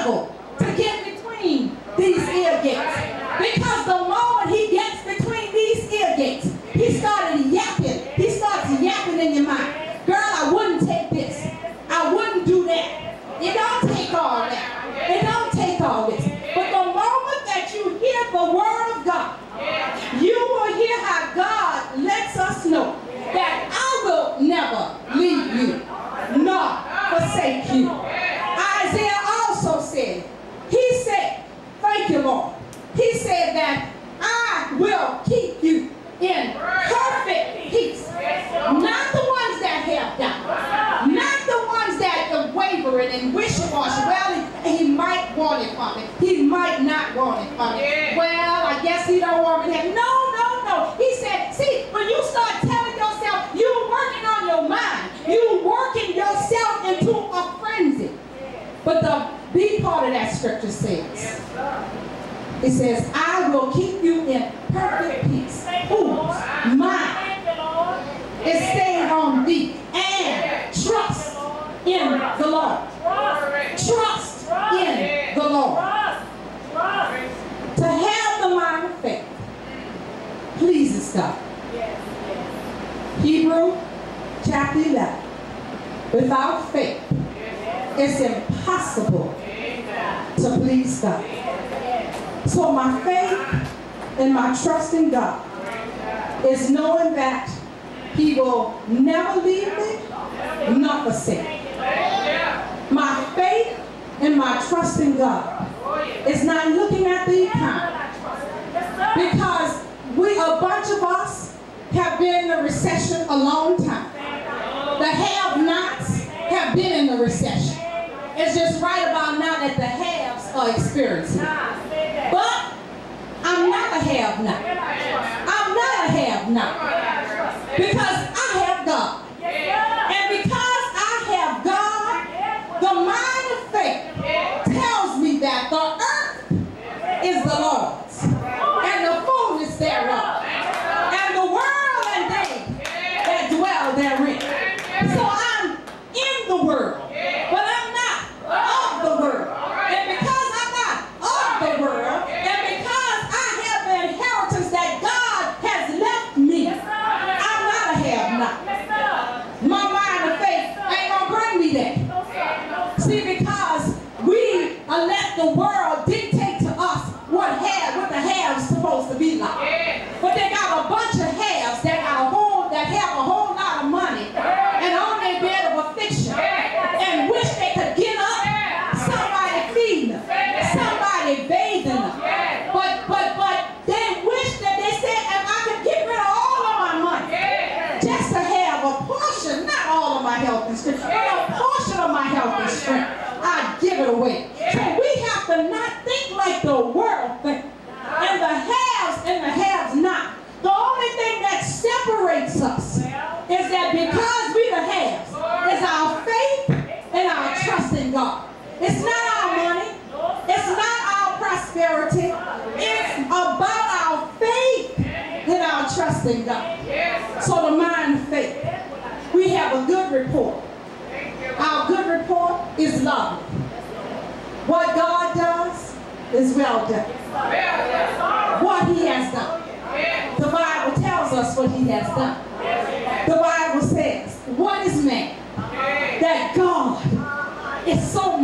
devil to get between these ear gates. Because the moment he gets between these ear gates, he started yapping. He starts yapping in your mind. Girl, I wouldn't take this. I wouldn't do that. It don't take all that. It don't take all this. But the moment that you hear the word of God, you will hear how God lets us know that I will never leave you nor forsake you. Isaiah also said, he said, thank you, Lord. He said that I will keep you in perfect peace. Not the ones that have doubt. Not the ones that are wavering and wishy-washy. Well, he might want it from me. He might not want it from me. Well, I guess he don't want me to have it. No, no, no. He said, see, when you start telling yourself, you're working on your mind. You're working yourself into a frenzy. But the B part of that scripture says, it says, I will keep you in perfect peace. Whose mind is staying on thee, and trust in the Lord. Trust in the Lord. To have the mind of faith pleases God. Hebrews chapter 11. Without faith, it's impossible to please God. So my faith and my trust in God is knowing that he will never leave me, nor forsake me. My faith and my trust in God is not looking at the economy. Because a bunch of us have been in a recession a long time. The have-nots have been in the recession. It's just right about now that the haves are experiencing it. But I'm not a have-not. I'm not a have-not. Because I have God. And because I have God, the mind of faith tells me that the earth is the Lord's and the fullness thereof, and the world and they that dwell therein. So I'm in the world, but I'm not of the world. And because I'm not of the world, and because I have the inheritance that God has left me, I'm not a have-not. My mind of faith ain't gonna bring me there. See, because we let the world dictate to us what the haves supposed to be like. But they got a bunch of haves that have a whole lot of money and on their bed of affliction and wish they could get up, somebody feeding them, somebody bathing them. But they wish that they said, if I could get rid of all of my money just to have a portion, not all of my health and strength, but a portion of my health and strength, I'd give it away. So we have to not think like the world thinks. And the haves and the have-not. The only thing that separates us is that because we the haves, is our faith and our trust in God. It's not our money. It's not our prosperity. It's about our faith and our trust in God. So the mind of faith. We have a good report. Our good report is lovely. What God does is well done. What he has done. The Bible tells us what he has done. The Bible says, what is man? That God is so